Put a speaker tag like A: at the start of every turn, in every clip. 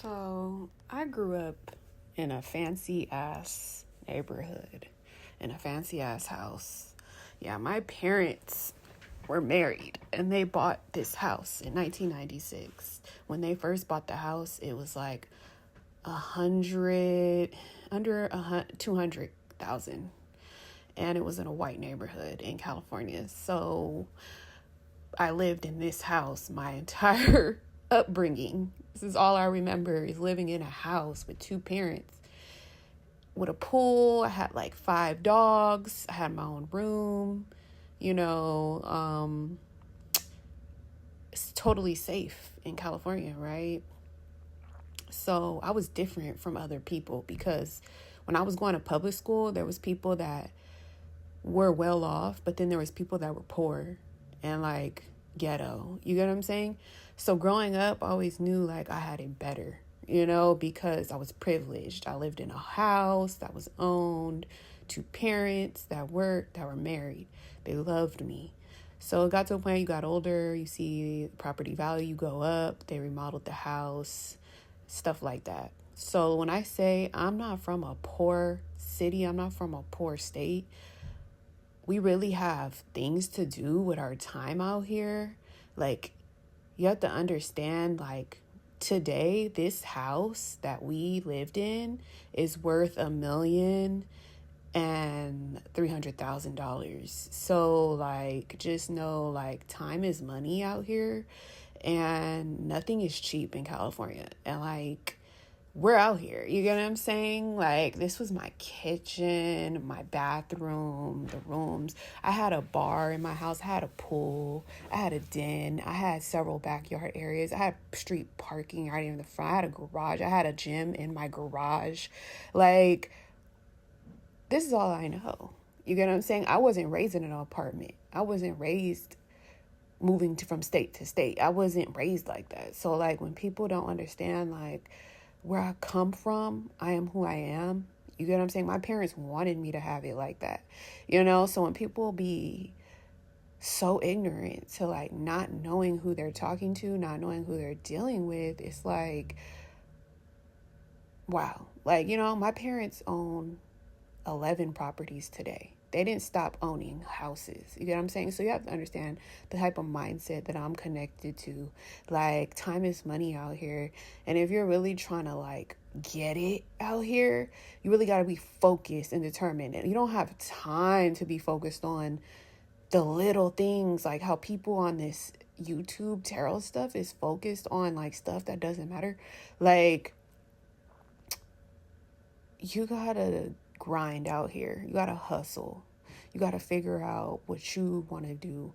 A: So I grew up in a fancy ass neighborhood, in a fancy ass house. Yeah, my parents were married and they bought this house in 1996. When they first bought the house, it was like 200,000, and it was in a white neighborhood in California. So I lived in this house my entire upbringing. This is all I remember, is living in a house with two parents with a pool. I had like 5 dogs. I had my own room. You know, it's totally safe in California, right? So I was different from other people because when I was going to public school, there was people that were well off, but then there was people that were poor and like ghetto. You get what I'm saying? So growing up, I always knew like I had it better, because I was privileged. I lived in a house that was owned, two parents that worked, that were married. They loved me. So it got to a point, you got older, you see property value go up, they remodeled the house, stuff like that. So when I say I'm not from a poor city, I'm not from a poor state, we really have things to do with our time out here. Like, you have to understand, like, today, this house that we lived in is worth $1,300,000. So, like, just know, like, time is money out here, and nothing is cheap in California. And, like, we're out here. You get what I'm saying? Like, this was my kitchen, my bathroom, the rooms. I had a bar in my house. I had a pool. I had a den. I had several backyard areas. I had street parking right in the front. I had a garage. I had a gym in my garage. Like, this is all I know. You get what I'm saying? I wasn't raised in an apartment. I wasn't raised moving from state to state. I wasn't raised like that. So, like, when people don't understand, like, where I come from, I am who I am. You get what I'm saying? My parents wanted me to have it like that, So when people be so ignorant to like not knowing who they're talking to, not knowing who they're dealing with, it's like, wow. Like, my parents own 11 properties today. They didn't stop owning houses. You get what I'm saying? So you have to understand the type of mindset that I'm connected to. Like, time is money out here. And if you're really trying to, like, get it out here, you really got to be focused and determined. And you don't have time to be focused on the little things, like how people on this YouTube tarot stuff is focused on, like, stuff that doesn't matter. Like, you got to grind out here. You got to hustle. You got to figure out what you want to do,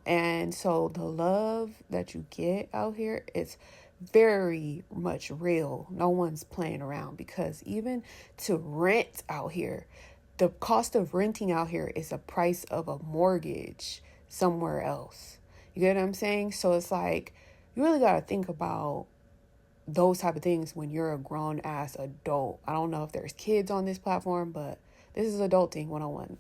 A: And so the love that you get out here is very much real. No one's playing around, because even to rent out here, the cost of renting out here is the price of a mortgage somewhere else. You get what I'm saying? So it's like, you really got to think about those type of things when you're a grown ass adult. I don't know if there's kids on this platform, but this is adulting 101.